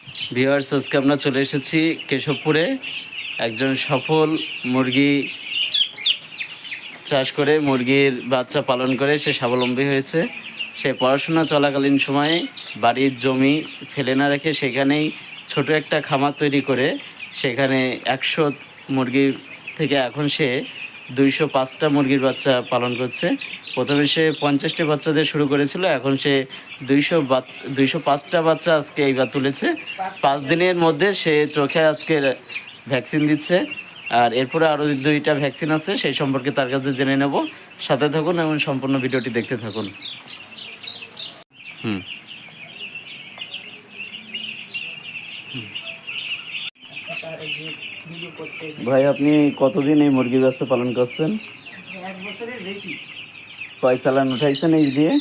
Viewers, আজকে আমরা চলে এসেছি কেশবপুরে। একজন সফল মুরগি চাষ করে মুরগির বাচ্চা পালন করে সে স্বাবলম্বী হয়েছে। সে পড়াশোনা চলাকালীন সময়ে বাড়ির জমি ফেলে না রেখে সেখানেই ছোট একটা খামার তৈরি করে সেখানে 100 মুরগি থেকে এখন সে 205টা মুরগির বাচ্চা পালন করছে। প্রথমে সে 50টি বাচ্চাদের শুরু করেছিল, এখন সে 205টা বাচ্চা আজকে এইবার তুলেছে। 5 দিনের মধ্যে সে চোখে আজকে ভ্যাকসিন দিচ্ছে। আর এরপরে আরও 2টা ভ্যাকসিন আছে, সেই সম্পর্কে তার কাছে জেনে নেব। সাথে থাকুন এবং সম্পূর্ণ ভিডিওটি দেখতে থাকুন। হুম ভাই, আপনি কতদিন এই মুরগির ব্যবসা পালন করছেন? 1 বছরের বেশি। কয় চালান উঠাইছেন এই দিয়ে?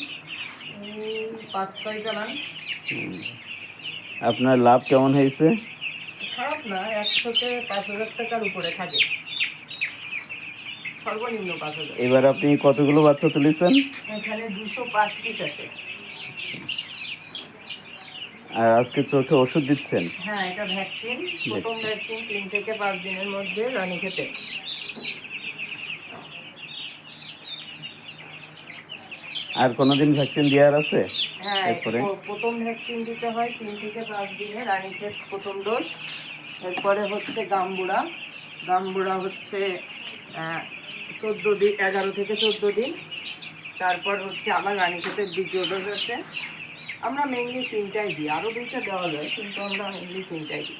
5-6 চালান। আপনার লাভ কেমন হয়েছে? খারাপ না, 100-তে 5,000 টাকার উপরে থাকে, সর্বনিম্ন 5,000। এবার আপনি কতগুলো বাচ্চা তুলেছেন? এখানে 205 পিস আছে। আর আজকে চোখে ওষুধ দিচ্ছেন? হ্যাঁ, এটা ভ্যাকসিন, প্রথম ভ্যাকসিন 3 থেকে 5 দিনের মধ্যে রানীক্ষেতে। আর কোনোদিন ভ্যাকসিন দেওয়ার আছে? হ্যাঁ, এরপরে প্রথম ভ্যাকসিন দিতে হয় 3 থেকে 5 দিনে রানীক্ষেত প্রথম ডোজ। এরপরে হচ্ছে গাম্বুড়া। গাম্বুড়া হচ্ছে 14 দিন, 11 থেকে 14 দিন। তারপর হচ্ছে আবার রানীক্ষেতের দ্বিতীয় ডোজ আছে। আমরা মেনলি 3টাই দিই, আরও 2টা দেওয়া যায়, কিন্তু আমরা মেনলি 3টাই দিই।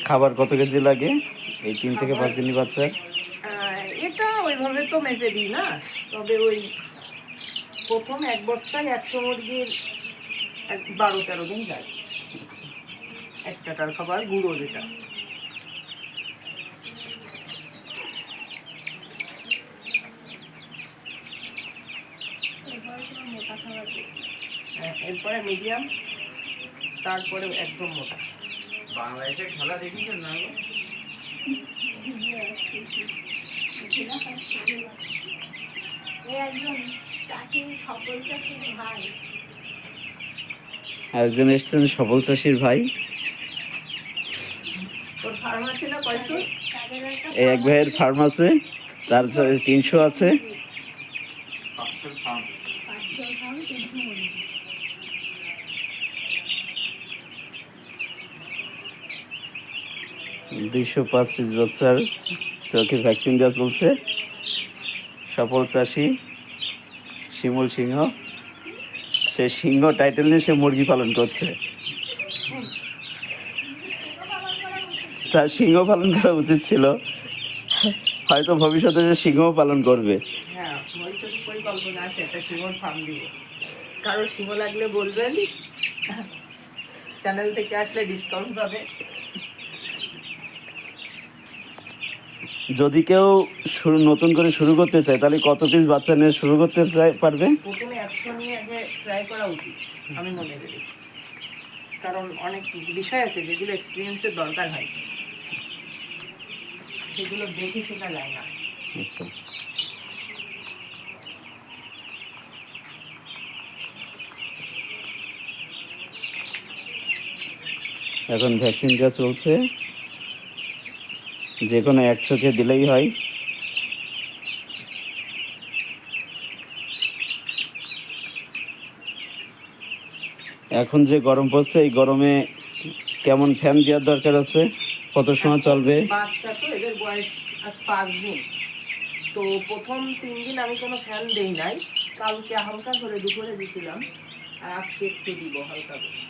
খাবার কত কেজি লাগে এই 3 থেকে 5 দিনের বাচ্চার? এটা ওইভাবে তো মেপে দিই না, তবে ওই প্রথম 1 বস্তায় 100 মুরগির 12-13 দিন যায়। স্টার্টার খাবার গুঁড়ো যেটা। এরপরে মিডিয়াম, তারপরে একদম মোটা। বাংলাদেশে খেলা দেখিছেন না? একজন এসছেন সফল চাষির ভাই। এই এক ভাইয়ের ফার্ম আছে, তার 300 আছে। দুইশো 5 পিস বাচ্চার চোখে ভ্যাকসিন দেওয়া চলছে। সফল চাষি শিমুল সিংহ, সে সিংহ টাইটেল নিয়ে সে মুরগি পালন করছে। তার সিংহ পালন করা উচিত ছিল, হয়তো ভবিষ্যতে সে সিংহ পালন করবে। হ্যাঁ, ভবিষ্যতে পরিকল্পনা আছে একটা সিংহর ফার্ম দিব। কারো সিংহ লাগলে বলবেন, চ্যানেল থেকে আসলে ডিসকাউন্ট পাবে। যদি কেউ নতুন করে শুরু করতে চায়, তাহলে কত পিস বাচ্চা নিয়ে শুরু করতে পারবে? প্রথমে 100 নিয়ে আগে ট্রাই করা উচিত আমি মনে করি, কারণ অনেক বিষয় আছে যেগুলো এক্সপিরিয়েন্সের দরকার হয়, সেগুলো দেখে শেখা যায় না। আচ্ছা, এখন ভ্যাকসিন দেওয়া চলছে, যে কোনো এক চোখে দিলেই হয়। এখন যে গরম পড়ছে, এই গরমে কেমন ফ্যান দেওয়ার দরকার আছে? কত সময় চলবে? বাচ্চা তো, এদের বয়স আজ 5 দিন, তো প্রথম 3 দিন আমি কোনো ফ্যান দেই নাই। কালকে হালকা করে দুপুরে দিয়েছিলাম, আর আজকে একটু দিব হালকা করে।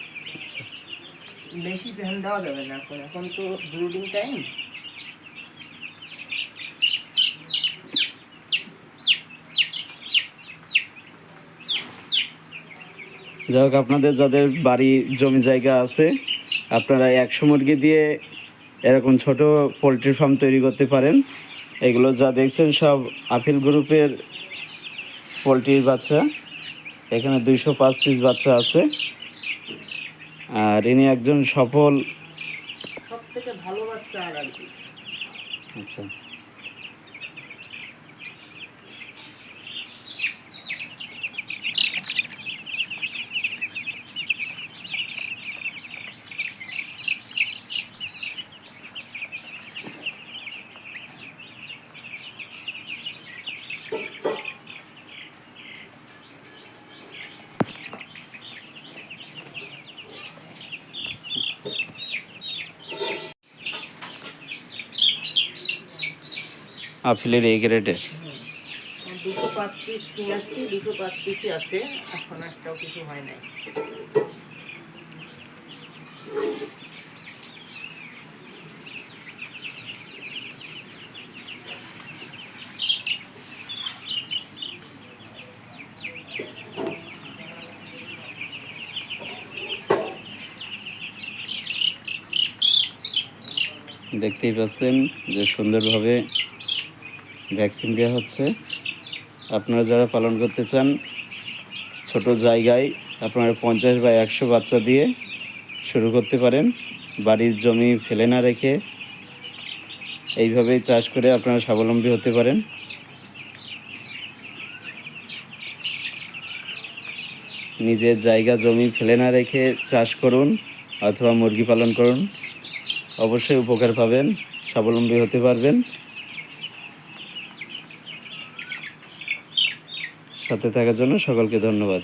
বেশি ফ্যান দেওয়া যাবে না, এখন এখন তো ব্রুডিং টাইম। যাই হোক, আপনাদের যাদের বাড়ি জমি জায়গা আছে, আপনারা 100 মুরগি দিয়ে এরকম ছোট পোলট্রি ফার্ম তৈরি করতে পারেন। এগুলো যা দেখছেন সব আপিল গ্রুপের পোলট্রির বাচ্চা। এখানে 205 পিস বাচ্চা আছে। আর ইনি একজন সফল, সব থেকে ভালো বাচ্চা আর কি। আচ্ছা, আপেলের এই গ্রেডের। 205 পিস নিয়ে আসছি, 205 পিসই আছে, এখন একটাও কিছু হয় নাই। দেখতেই পাচ্ছেন যে সুন্দরভাবে ভ্যাকসিন দেওয়া হচ্ছে। আপনারা যারা পালন করতে চান, ছোট জায়গায় আপনারা 50 বা 100 বাচ্চা দিয়ে শুরু করতে পারেন। বাড়ির জমি ফেলে না রেখে এইভাবেই চাষ করে আপনারা স্বাবলম্বী হতে পারেন। নিজের জায়গা জমি ফেলে না রেখে চাষ করুন অথবা মুরগি পালন করুন, অবশ্যই উপকার পাবেন, স্বাবলম্বী হতে পারবেন। সাথে থাকার জন্য সকলকে ধন্যবাদ।